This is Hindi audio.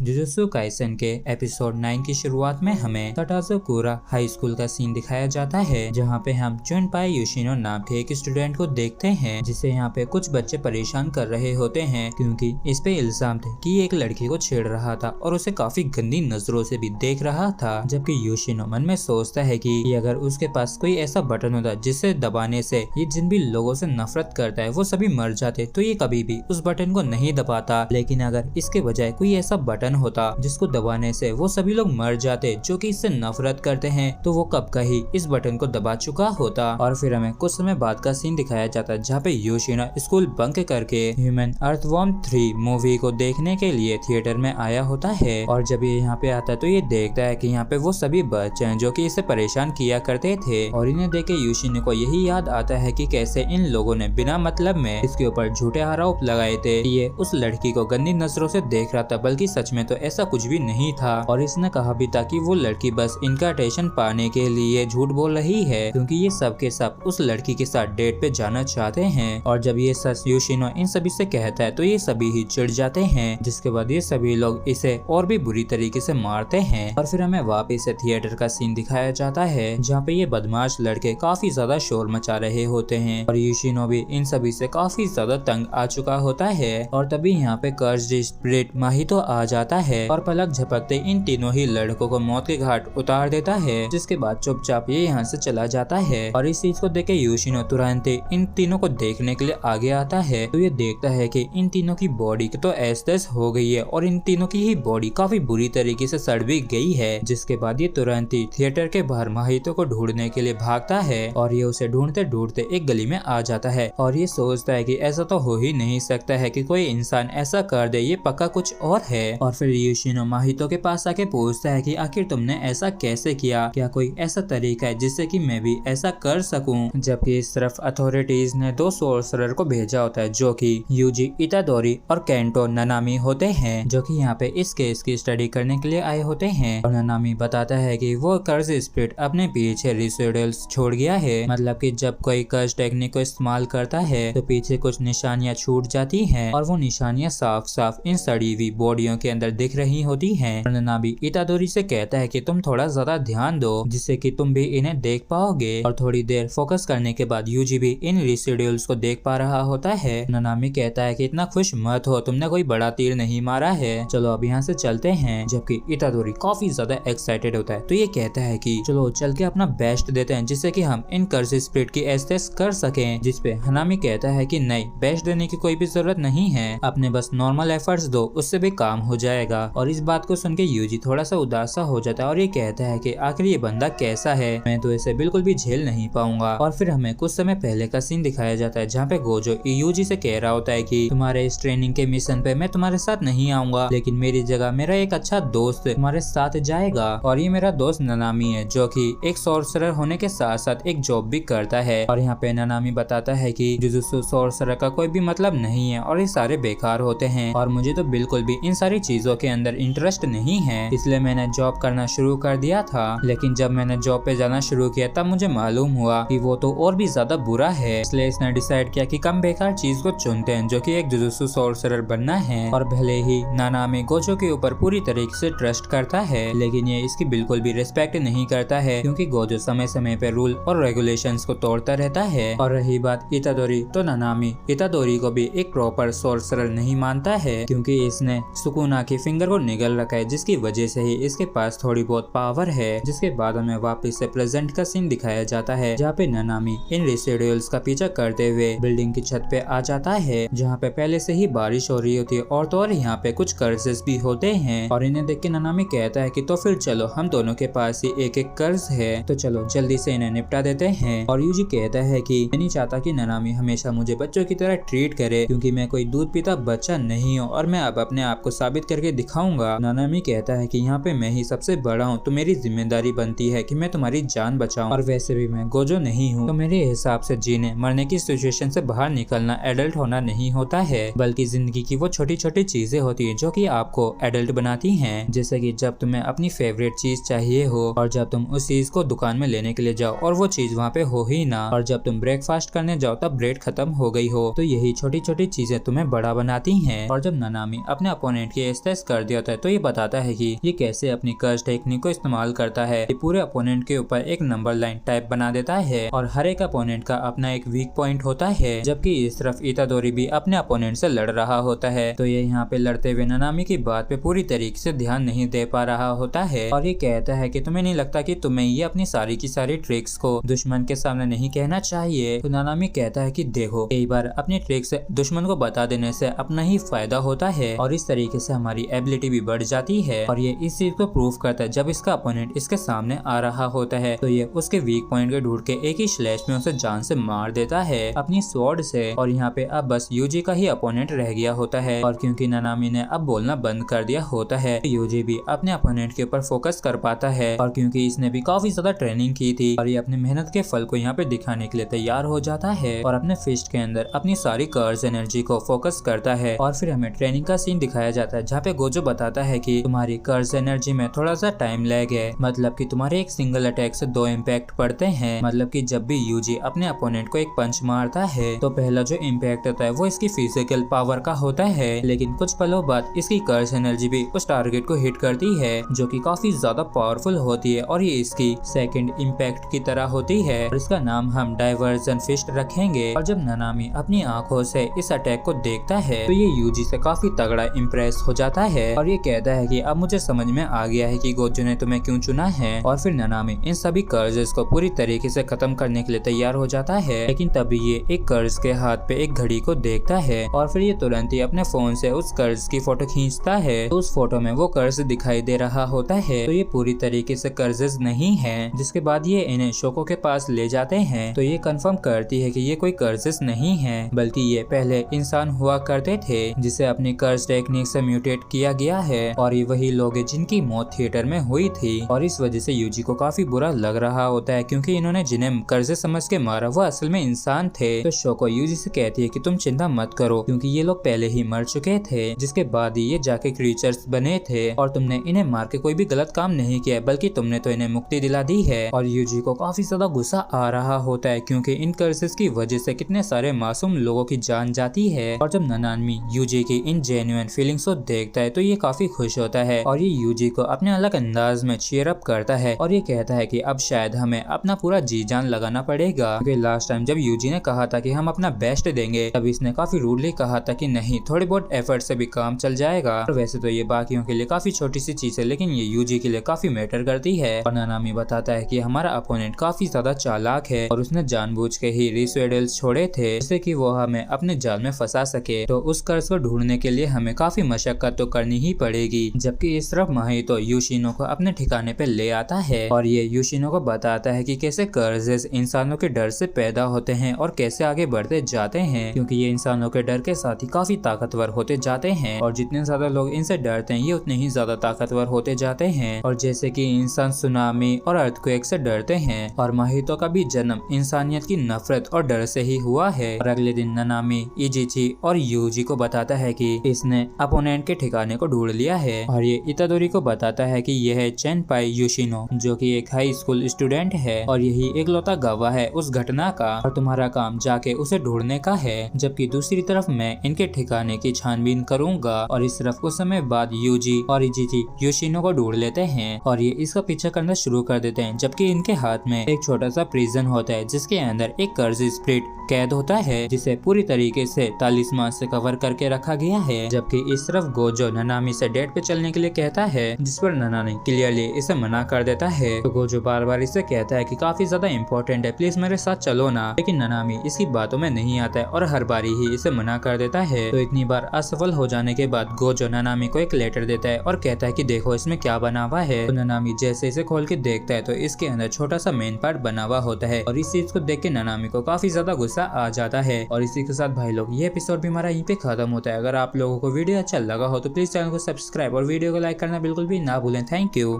जुजुत्सु काइसेन के एपिसोड 9 की शुरुआत में हमें तटाज़ोकुरा हाई स्कूल का सीन दिखाया जाता है, जहाँ पे हम जुनपाई योशिनो नाम के एक स्टूडेंट को देखते हैं, जिसे यहाँ पे कुछ बच्चे परेशान कर रहे होते हैं क्योंकि इस पे इल्जाम थे कि एक लड़की को छेड़ रहा था और उसे काफी गंदी नजरों से भी देख रहा था। जबकि योशिनो मन में सोचता है कि अगर उसके पास कोई ऐसा बटन होता जिसे दबाने से ये जिन भी लोगों से नफरत करता है वो सभी मर जाते, तो ये कभी भी उस बटन को नहीं दबाता। लेकिन अगर इसके बजाय कोई ऐसा बटन होता जिसको दबाने से वो सभी लोग मर जाते जो कि इससे नफरत करते हैं, तो वो कब का ही इस बटन को दबा चुका होता। और फिर हमें कुछ समय बाद का सीन दिखाया जाता है, जहाँ पे योशिनो स्कूल बंक करके ह्यूमन अर्थवॉर्म 3 मूवी को देखने के लिए थिएटर में आया होता है। और जब ये यहाँ पे आता है तो ये देखता है कि यहाँ पे वो सभी बच्चे हैं जो कि इसे परेशान किया करते थे। और इन्हें देख के योशिनो को यही याद आता है कि कैसे इन लोगों ने बिना मतलब में इसके ऊपर झूठे आरोप लगाए थे। ये उस लड़की को गंदी नजरों से देख रहा था, बल्कि सच में तो ऐसा कुछ भी नहीं था। और इसने कहा भी था कि वो लड़की बस इनका अटेंशन पाने के लिए झूठ बोल रही है, क्योंकि ये सब के सब उस लड़की के साथ डेट पे जाना चाहते हैं। और जब ये सच योशिनो इन सभी से कहता है तो ये सभी ही चिढ़ जाते हैं, जिसके बाद ये सभी लोग इसे और भी बुरी तरीके से मारते हैं। और फिर हमें वापस से थिएटर का सीन दिखाया जाता है, जहाँ पे ये बदमाश लड़के काफी ज्यादा शोर मचा रहे होते हैं और योशिनो भी इन सभी से काफी ज्यादा तंग आ चुका होता है। और तभी यहाँ पे कर्स्ड स्पिरिट माहितो आ जाता है और पलक झपकते इन तीनों ही लड़कों को मौत के घाट उतार देता है, जिसके बाद चुपचाप ये यहाँ से चला जाता है। और इस चीज को देख के योशिनो तुरंत इन तीनों को देखने के लिए आगे आता है। तो ये देखता है कि इन तीनों की बॉडी तो ऐस-तैस हो गई है और इन तीनों की ही बॉडी काफी बुरी तरीके से सड़ भी गई है। जिसके बाद ये तुरंत ही थिएटर के बाहर माहितो को ढूंढने के लिए भागता है और ये उसे ढूंढते ढूंढते एक गली में आ जाता है। और ये सोचता है कि ऐसा तो हो ही नहीं सकता है कि कोई इंसान ऐसा कर दे, ये पक्का कुछ और है। और फिर योशिनो माहितो के पास आके पूछता है कि आखिर तुमने ऐसा कैसे किया, क्या कोई ऐसा तरीका है जिससे कि मैं भी ऐसा कर सकूं। जबकि इस तरफ अथॉरिटीज ने 2 सोर्सरर को भेजा होता है, जो कि यूजी इतादोरी और केंटो ननामी होते हैं, जो कि यहाँ पे इस केस की स्टडी करने के लिए आए होते हैं। और ननामी बताता है कि वो कर्ज स्पिरिट अपने पीछे रिसिडुअल्स छोड़ गया है, मतलब कि जब कोई कर्ज टेक्निक को इस्तेमाल करता है तो पीछे कुछ निशानियां छूट जाती हैं और वो निशानियां साफ साफ इन सड़ी हुई बॉडियों के अंदर दिख रही होती हैं। ननामी इतादोरी से कहता है कि तुम थोड़ा ज्यादा ध्यान दो, जिससे कि तुम भी इन्हें देख पाओगे। और थोड़ी देर फोकस करने के बाद यूजी भी इन रिसिडुअल्स को देख पा रहा होता है। ननामी कहता है कि इतना खुश मत हो, तुमने कोई बड़ा तीर नहीं मारा है, चलो अब यहाँ से चलते हैं। जबकि इतादोरी काफी ज्यादा एक्साइटेड होता है, तो ये कहता है कि चलो चल के अपना बेस्ट देते हैं, जिससे कि हम इन कर्ज स्पिरिट की एस्टेस कर सकें। जिसपे हनामी कहता है कि नहीं, बेस्ट देने की कोई भी जरूरत नहीं है, अपने बस नॉर्मल एफर्ट्स दो, उससे भी काम हो जाएगा। और इस बात को सुन के यूजी थोड़ा सा उदास सा हो जाता है और ये कहता है कि आखिर ये बंदा कैसा है, मैं तो इसे बिल्कुल भी झेल नहीं पाऊंगा। और फिर हमें कुछ समय पहले का सीन दिखाया जाता है, जहाँ पे गोजो यूजी से कह रहा होता है कि तुम्हारे इस ट्रेनिंग के मिशन पे मैं तुम्हारे साथ नहीं आऊंगा, लेकिन मेरी जगह मेरा एक अच्छा दोस्त तुम्हारे साथ जाएगा। और ये मेरा दोस्त ननामी है, जो कि एक सॉर्सरर होने के साथ साथ एक जॉब भी करता है। और यहाँ पे ननामी बताता है कि जुजुत्सु सॉर्सरर का कोई भी मतलब नहीं है और ये सारे बेकार होते हैं, और मुझे तो बिल्कुल भी इन सारी चीजों के अंदर इंटरेस्ट नहीं है, इसलिए मैंने जॉब करना शुरू कर दिया था। लेकिन जब मैंने जॉब पे जाना शुरू किया तब मुझे मालूम हुआ कि वो तो और भी ज्यादा बुरा है, इसलिए इसने डिसाइड किया कि कम बेकार चीज को चुनते हैं, जो कि एक जुजुत्सु सॉर्सरर बनना है। और भले ही नानामी गोजो के ऊपर पूरी तरीके से ट्रस्ट करता है, लेकिन ये इसकी बिल्कुल भी रिस्पेक्ट नहीं करता है, क्योंकि गोजो समय समय पे रूल और रेगुलेशंस को तोड़ता रहता है। और रही बात इतादोरी, तो नानामी इतादोरी को भी एक प्रॉपर सॉर्सरर नहीं मानता है, क्योंकि इसने सुकुना की फिंगर को निगल रखा है, जिसकी वजह से ही इसके पास थोड़ी बहुत पावर है। जिसके बाद हमें वापस से प्रेजेंट का सीन दिखाया जाता है, जहाँ पे नानामी इन रिसिडुअल्स का पीछा करते हुए बिल्डिंग की छत पे आ जाता है, जहाँ पे पहले से ही बारिश हो रही होती है और तो और यहाँ पे कुछ कर्जेस भी होते हैं। और इन्हें देख के नानामी कहता है कि तो फिर चलो, हम दोनों के पास ही एक एक कर्ज है, तो चलो जल्दी से इन्हें निपटा देते हैं। और यूजी कहता है कि मैं नहीं चाहता कि नानामी हमेशा मुझे बच्चों की तरह ट्रीट करे, क्योंकि मैं कोई दूध पीता बच्चा नहीं हूँ और मैं अब अपने आप को साबित करके दिखाऊंगा। नानामी कहता है कि यहाँ पे मैं ही सबसे बड़ा हूँ, तो मेरी जिम्मेदारी बनती है कि मैं तुम्हारी जान बचाऊं, और वैसे भी मैं गोजो नहीं हूँ, तो मेरे हिसाब से जीने मरने की सिचुएशन से बाहर निकलना एडल्ट होना नहीं होता है, बल्कि जिंदगी की वो छोटी छोटी चीजें होती है जो कि आपको एडल्ट बनाती हैं। जैसे कि जब तुम्हें अपनी फेवरेट चीज चाहिए हो और जब तुम उस चीज को दुकान में लेने के लिए जाओ और वो चीज वहाँ पे हो ही ना, और जब तुम ब्रेकफास्ट करने जाओ तब ब्रेड खत्म हो गई हो, तो यही छोटी छोटी चीजें तुम्हें बड़ा बनाती हैं। और जब नानामी अपने अपोनेंट की टेस्ट कर दिया होता है। तो ये बताता है कि ये कैसे अपनी कर्ज टेक्निक को इस्तेमाल करता है। ये पूरे अपोनेंट के ऊपर एक नंबर लाइन टाइप बना देता है और हर एक अपोनेंट का अपना एक वीक पॉइंट होता है, जबकि इस तरफ इतादोरी भी अपने अपोनेंट से लड़ रहा होता है। तो ये यहाँ पे लड़ते हुए नानामी की बात पे पूरी तरीके से ध्यान नहीं दे पा रहा होता है और ये कहता है कि तुम्हें नहीं लगता कि तुम्हें ये अपनी सारी की सारी ट्रिक्स को दुश्मन के सामने नहीं कहना चाहिए। तो नानामी कहता है कि देखो, कई बार अपनी ट्रिक्स दुश्मन को बता देने से अपना ही फायदा होता है और इस तरीके से हमारी एबिलिटी भी बढ़ जाती है। और ये इस चीज को प्रूव करता है जब इसका अपोनेंट इसके सामने आ रहा होता है तो ये उसके वीक पॉइंट के ढूंढ के एक ही स्लैश में उसे जान से मार देता है अपनी स्वॉर्ड से। और यहाँ पे अब बस यूजी का ही अपोनेंट रह गया होता है और क्योंकि नानामी ने अब बोलना बंद कर दिया होता है तो यूजी भी अपने अपोनेंट के ऊपर फोकस कर पाता है और क्योंकि इसने भी काफी ज्यादा ट्रेनिंग की थी और ये अपनी मेहनत के फल को यहाँ पे दिखाने के लिए तैयार हो जाता है और अपने फिस्ट के अंदर अपनी सारी कर्ज एनर्जी को फोकस करता है। और फिर हमें ट्रेनिंग का सीन दिखाया जाता है जहाँ पे गोजो बताता है कि तुम्हारी कर्ज एनर्जी में थोड़ा सा टाइम लैग है, मतलब कि तुम्हारे एक सिंगल अटैक से 2 इम्पैक्ट पड़ते हैं। मतलब कि जब भी यूजी अपने अपोनेंट को एक पंच मारता है तो पहला जो इम्पैक्ट होता है वो इसकी फिजिकल पावर का होता है, लेकिन कुछ पलों बाद इसकी कर्ज एनर्जी भी उस टारगेट को हिट करती है जो कि काफी ज्यादा पावरफुल होती है और ये इसकी सेकंड इम्पैक्ट की तरह होती है और इसका नाम हम डाइवर्जन फिस्ट रखेंगे। और जब नानामी अपनी आंखों से इस अटैक को देखता है तो ये यूजी से काफी तगड़ा इम्प्रेस हो जाता है और ये कहता है कि अब मुझे समझ में आ गया है कि गोजो ने तुम्हें क्यों चुना है। और फिर नानामी इन सभी कर्जेस को पूरी तरीके से खत्म करने के लिए तैयार हो जाता है, लेकिन तभी ये एक कर्ज के हाथ पे एक घड़ी को देखता है और फिर ये तुरंत ही अपने फोन से उस कर्ज की फोटो खींचता है तो उस फोटो में वो कर्ज दिखाई दे रहा होता है। तो ये पूरी तरीके से कर्जेस नहीं है। जिसके बाद ये इन्हें शोको के पास ले जाते हैं तो ये कंफर्म करती है कि ये कोई कर्जेस नहीं है बल्कि ये पहले इंसान हुआ करते थे जिसे अपनी कर्ज टेक्निक से म्यूटेट किया गया है और ये वही लोग हैं जिनकी मौत थिएटर में हुई थी। और इस वजह से यूजी को काफी बुरा लग रहा होता है क्योंकि इन्होंने जिन्हें कर्जे समझ के मारा वो असल में इंसान थे। तो शोको यूजी से कहती है कि तुम चिंता मत करो क्योंकि ये लोग पहले ही मर चुके थे, जिसके बाद ही ये जाके क्रीचर्स बने थे और तुमने इन्हें मार के कोई भी गलत काम नहीं किया बल्कि तुमने तो इन्हें मुक्ति दिला दी है। और यूजी को काफी ज्यादा गुस्सा आ रहा होता है क्योंकि इन कर्जेस की वजह से कितने सारे मासूम लोगों की जान जाती है। और जब नानामी यूजी की इन जेन्युइन फीलिंग्स को देखता है तो ये काफी खुश होता है और ये यूजी को अपने अलग अंदाज में चीयर अप करता है और ये कहता है कि अब शायद हमें अपना पूरा जी जान लगाना पड़ेगा क्योंकि लास्ट टाइम जब यूजी ने कहा था कि हम अपना बेस्ट देंगे तब इसने काफी रूडली कहा था कि नहीं, थोड़ी बहुत एफर्ट से भी काम चल जाएगा। और वैसे तो ये बाकियों के लिए काफी छोटी सी चीज है लेकिन ये यूजी के लिए काफी मैटर करती है। और नानामी बताता है कि हमारा अपोनेंट काफी ज्यादा चालाक है और उसने जानबूझ के ही रिसोडल्स छोड़े थे जिससे कि वो हमें अपने जाल में फंसा सके। तो उस कर्ज को ढूंढने के लिए हमें काफी मशक्कत तो करनी ही पड़ेगी। जबकि इस तरफ माही तो यूशिनो को अपने ठिकाने पे ले आता है और ये यूशिनो को बताता है कि कैसे कर्जेस इंसानों के डर से पैदा होते हैं और कैसे आगे बढ़ते जाते हैं क्योंकि ये इंसानों के डर के साथ ही काफी ताकतवर होते जाते हैं और जितने ज्यादा लोग इनसे डरते हैं ये उतने ही ज्यादा ताकतवर होते जाते हैं। और जैसे कि इंसान सुनामी और अर्थक्वेक से डरते हैं और माहितो का भी जन्म इंसानियत की नफरत और डर से ही हुआ है। और अगले दिन नानामी इजिची और यूजी को बताता है कि इसने अपोनेंट के ठिकाने को ढूंढ लिया है और ये इतादोरी को बताता है कि यह है चेनपाई योशिनो जो कि एक हाई स्कूल स्टूडेंट है और यही एकलौता गवाह है उस घटना का और तुम्हारा काम जाके उसे ढूंढने का है। जबकि दूसरी तरफ मैं इनके ठिकाने की छानबीन करूंगा। और इस तरफ कुछ समय बाद यूजी और इजिची योशिनो को ढूंढ लेते हैं और ये इसका पीछा करना शुरू कर देते हैं जबकि इनके हाथ में एक छोटा सा प्रिजन होता है जिसके अंदर एक कर्ज स्प्रिट कैद होता है जिसे पूरी तरीके से तालिस्मान से कवर करके रखा गया है। जबकि इस तरफ गोजो नानामी से डेट पे चलने के लिए कहता है जिस पर नानामी क्लियरली इसे मना कर देता है। तो गोजो बार बार इसे कहता है कि काफी ज्यादा इम्पोर्टेंट है, प्लीज मेरे साथ चलो ना, लेकिन नानामी इसकी बातों में नहीं आता है और हर बारी ही इसे मना कर देता है। तो इतनी बार असफल हो जाने के बाद गोजो नानामी को एक लेटर देता है और कहता है कि देखो इसमें क्या बना हुआ है। तो नानामी जैसे इसे खोल के देखता है तो इसके अंदर छोटा सा मेन पार्ट बना हुआ होता है और इस चीज को देख के नानामी को काफी ज्यादा गुस्सा आ जाता है। और इसी के साथ भाई लोग ये एपिसोड भी हमारा यहीं पे खत्म होता है। अगर आप लोगों को वीडियो अच्छा लगा हो तो प्लीज चैनल को सब्सक्राइब और वीडियो को लाइक करना बिल्कुल भी ना भूलें। Thank you.